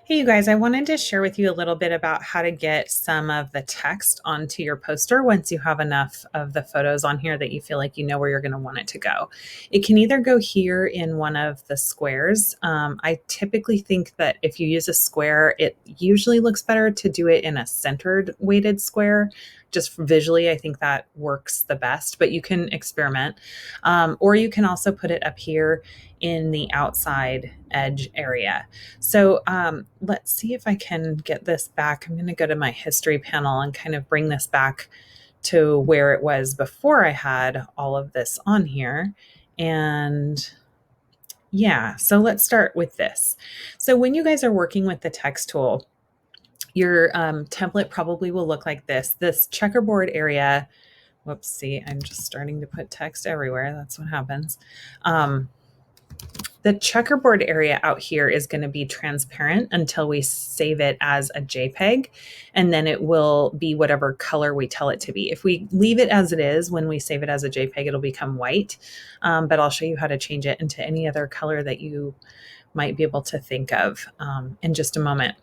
Hey, you guys, I wanted to share with you a little bit about how to get some of the text onto your poster once you have enough of the photos on here that you feel like you know where you're going to want it to go. It can either go here in one of the squares. I typically think that if you use a square, it usually looks better to do it in a centered weighted square. Just visually, I think that works the best, but you can experiment. Or you can also put it up here in the outside edge area. So let's see if I can get this back. I'm going to go to my history panel and kind of bring this back to where it was before I had all of this on here. And yeah, so let's start with this. So when you guys are working with the text tool, your template probably will look like this. This checkerboard area, whoops, see, I'm just starting to put text everywhere. That's what happens. The checkerboard area out here is going to be transparent until we save it as a JPEG, and then it will be whatever color we tell it to be. If we leave it as it is, when we save it as a JPEG, it'll become white, but I'll show you how to change it into any other color that you might be able to think of in just a moment.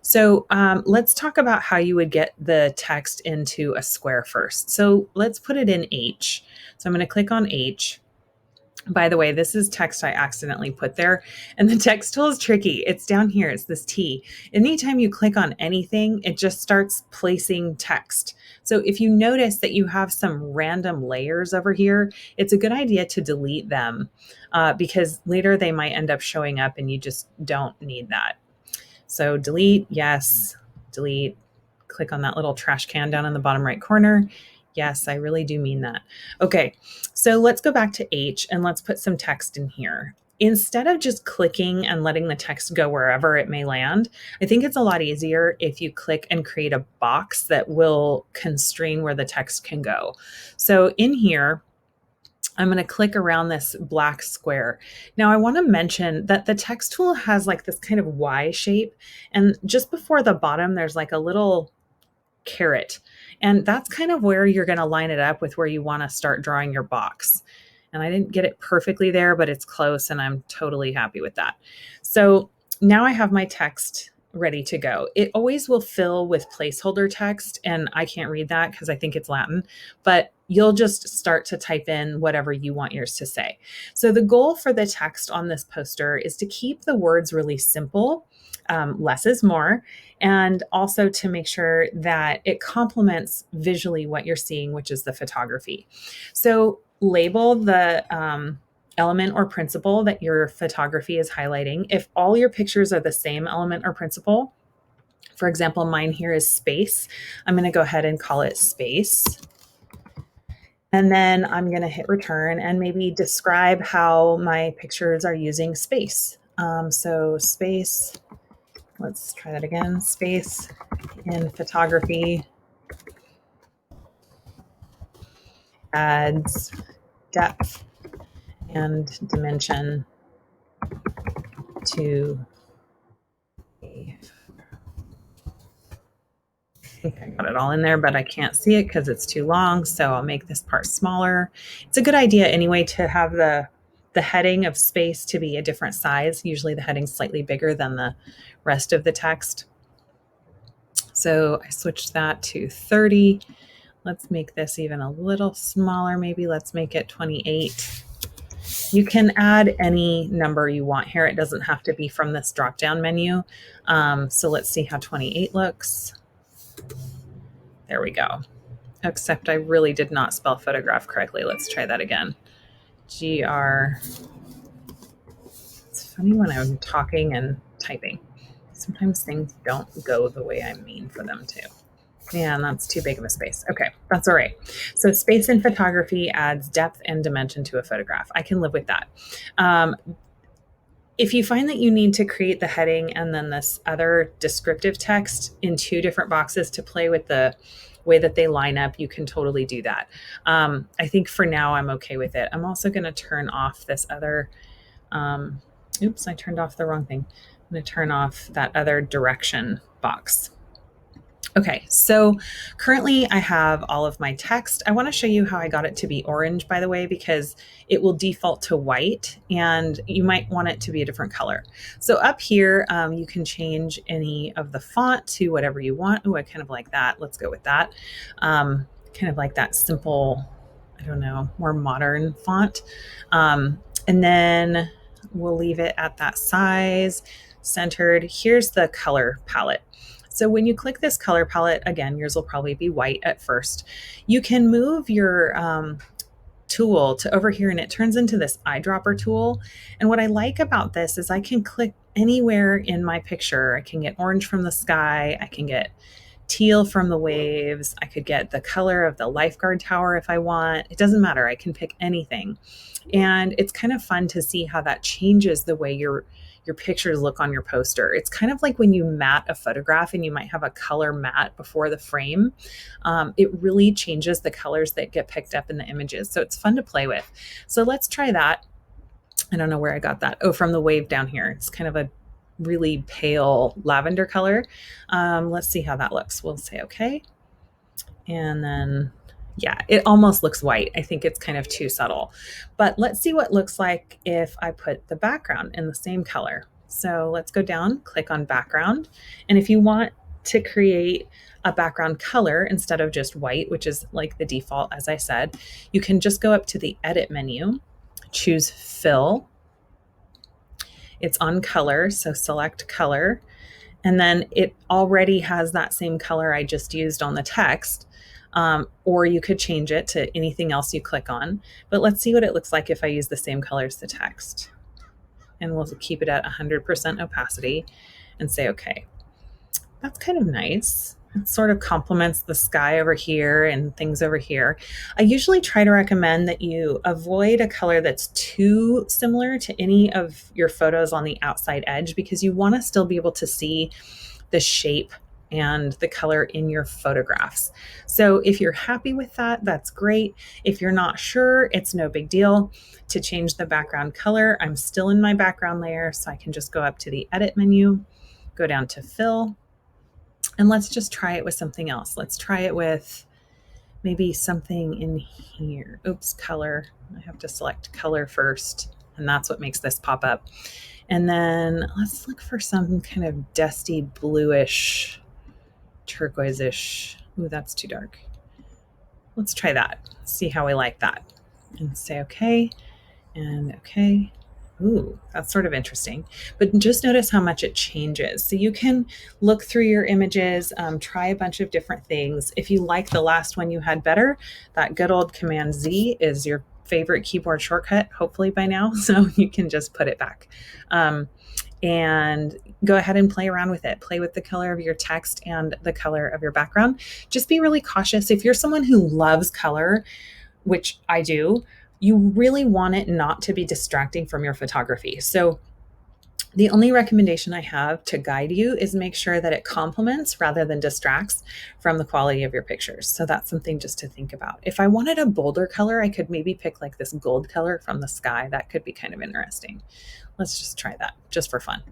So let's talk about how you would get the text into a square first. So let's put it in H. So I'm going to click on H. By the way, this is text I accidentally put there, and the text tool is tricky. It's down here. It's this T. Anytime you click on anything, it just starts placing text. So if you notice that you have some random layers over here, it's a good idea to delete them because later they might end up showing up and you just don't need that. So delete, yes, delete. Click on that little trash can down in the bottom right corner. Yes, I really do mean that. Okay, so let's go back to H and let's put some text in here. Instead of just clicking and letting the text go wherever it may land, I think it's a lot easier if you click and create a box that will constrain where the text can go. So in here, I'm going to click around this black square. Now I want to mention that the text tool has like this kind of Y shape, and just before the bottom, there's like a little caret. And that's kind of where you're going to line it up with where you want to start drawing your box. And I didn't get it perfectly there, but it's close and I'm totally happy with that. So now I have my text ready to go. It always will fill with placeholder text, and I can't read that because I think it's Latin, but you'll just start to type in whatever you want yours to say. So the goal for the text on this poster is to keep the words really simple. Less is more, and also to make sure that it complements visually what you're seeing, which is the photography. So label the element or principle that your photography is highlighting. If all your pictures are the same element or principle, for example, mine here is space, I'm going to go ahead and call it space. And then I'm going to hit return and maybe describe how my pictures are using space. So space, let's try that again. Space in photography adds depth and dimension to a, I think I got it all in there, but I can't see it because it's too long. So I'll make this part smaller. It's a good idea anyway to have the heading of space to be a different size. Usually the heading's slightly bigger than the rest of the text. So I switched that to 30. Let's make this even a little smaller. Maybe let's make it 28. You can add any number you want here. It doesn't have to be from this drop-down menu. So let's see how 28 looks. There we go. Except I really did not spell photograph correctly. Let's try that again. GR. It's funny when I'm talking and typing. Sometimes things don't go the way I mean for them to. Yeah, and that's too big of a space. Okay, that's all right. So space in photography adds depth and dimension to a photograph. I can live with that. If you find that you need to create the heading and then this other descriptive text in two different boxes to play with the way that they line up, you can totally do that. I think for now I'm okay with it. I'm also going to turn off this other, oops, I turned off the wrong thing. I'm going to turn off that other direction box. Okay, so currently I have all of my text. I want to show you how I got it to be orange, by the way, because it will default to white and you might want it to be a different color. So up here, you can change any of the font to whatever you want. Oh, I kind of like that. Let's go with that. Kind of like that simple, I don't know, more modern font. And then we'll leave it at that size, centered. Here's the color palette. So when you click this color palette, again, yours will probably be white at first. You can move your tool to over here and it turns into this eyedropper tool. And what I like about this is I can click anywhere in my picture. I can get orange from the sky. I can get teal from the waves. I could get the color of the lifeguard tower if I want. It doesn't matter. I can pick anything. And it's kind of fun to see how that changes the way your pictures look on your poster. It's kind of like when you matte a photograph and you might have a color matte before the frame. It really changes the colors that get picked up in the images. So it's fun to play with. So let's try that. I don't know where I got that. Oh, from the wave down here. It's kind of a really pale lavender color. Let's see how that looks. We'll say okay. And then yeah, it almost looks white. I think it's kind of too subtle. But let's see what it looks like if I put the background in the same color. So let's go down, click on background. And if you want to create a background color instead of just white, which is like the default, as I said, you can just go up to the edit menu, choose fill. It's on color, so select color. And then it already has that same color I just used on the text. Or you could change it to anything else you click on. But let's see what it looks like if I use the same color as the text. And we'll keep it at 100% opacity and say, okay. That's kind of nice. It sort of complements the sky over here and things over here. I usually try to recommend that you avoid a color that's too similar to any of your photos on the outside edge because you want to still be able to see the shape and the color in your photographs. So if you're happy with that, that's great. If you're not sure, it's no big deal to change the background color. I'm still in my background layer, so I can just go up to the edit menu, go down to fill, and let's just try it with something else. Let's try it with maybe something in here. Oops, color. I have to select color first, and that's what makes this pop up. And then let's look for some kind of dusty bluish, turquoise-ish. Ooh, that's too dark. Let's try that. See how we like that. And say okay, and okay. Ooh, that's sort of interesting. But just notice how much it changes. So you can look through your images, try a bunch of different things. If you like the last one you had better, that good old Command Z is your favorite keyboard shortcut, hopefully by now. So you can just put it back. And go ahead and play around with it. Play with the color of your text and the color of your background. Just be really cautious. If you're someone who loves color, which I do, you really want it not to be distracting from your photography. So the only recommendation I have to guide you is make sure that it complements rather than distracts from the quality of your pictures. So that's something just to think about. If I wanted a bolder color, I could maybe pick like this gold color from the sky. That could be kind of interesting. Let's just try that just for fun.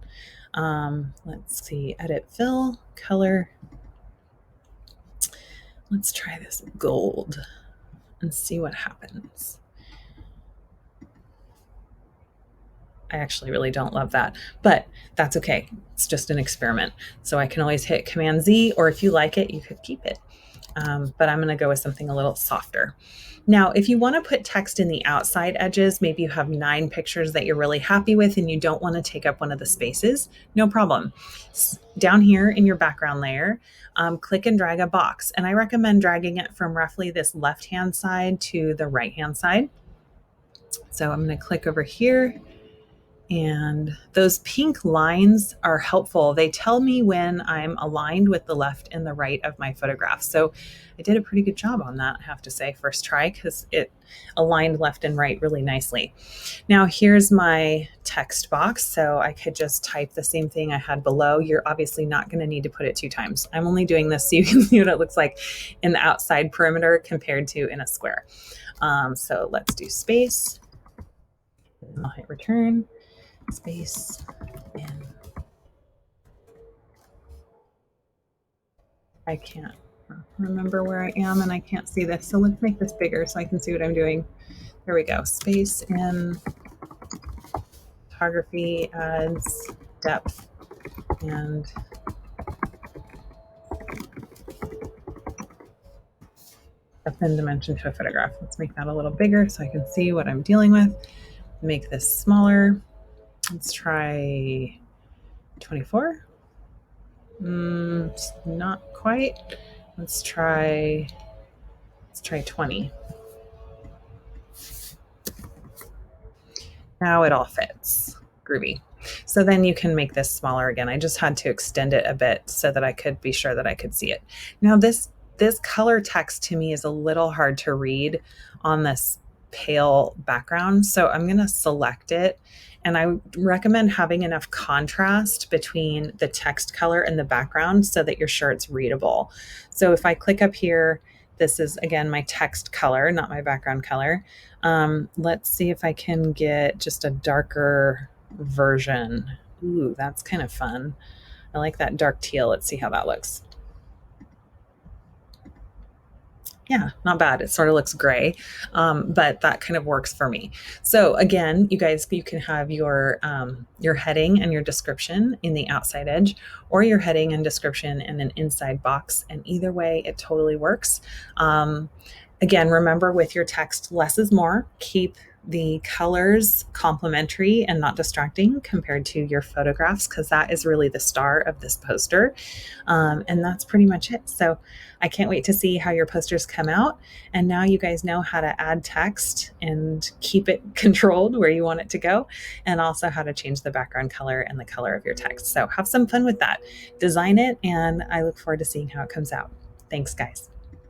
Let's see, edit, fill, color. Let's try this gold and see what happens. I actually really don't love that, but that's okay. It's just an experiment. So I can always hit Command Z, or if you like it, you could keep it. But I'm going to go with something a little softer. Now, if you want to put text in the outside edges, maybe you have 9 pictures that you're really happy with and you don't want to take up one of the spaces, no problem. Down here in your background layer, click and drag a box. And I recommend dragging it from roughly this left-hand side to the right-hand side. So I'm going to click over here. And those pink lines are helpful. They tell me when I'm aligned with the left and the right of my photograph. So I did a pretty good job on that, I have to say, first try, because it aligned left and right really nicely. Now here's my text box. So I could just type the same thing I had below. You're obviously not going to need to put it 2 times. I'm only doing this so you can see what it looks like in the outside perimeter compared to in a square. So let's do space. I'll hit return. Space in. I can't remember where I am and I can't see this. So let's make this bigger so I can see what I'm doing. There we go. Space in photography adds depth and depth and dimension to a photograph. Let's make that a little bigger so I can see what I'm dealing with. Make this smaller. Let's try 24. Not quite. Let's try 20. Now it all fits. Groovy. So then you can make this smaller again. I just had to extend it a bit so that I could be sure that I could see it. Now this color text to me is a little hard to read on this pale background. So I'm going to select it, and I recommend having enough contrast between the text color and the background so that you're sure it's readable. So if I click up here, this is again my text color, not my background color. Let's see if I can get just a darker version. Ooh, that's kind of fun. I like that dark teal. Let's see how that looks. Yeah, not bad. It sort of looks gray, but that kind of works for me. So again, you guys, you can have your heading and your description in the outside edge, or your heading and description in an inside box. And either way, it totally works. Again, remember with your text, less is more. Keep the colors complementary and not distracting compared to your photographs, because that is really the star of this poster. And that's pretty much it. So I can't wait to see how your posters come out. And now you guys know how to add text and keep it controlled where you want it to go, and also how to change the background color and the color of your text. So have some fun with that. Design it, and I look forward to seeing how it comes out. Thanks, guys.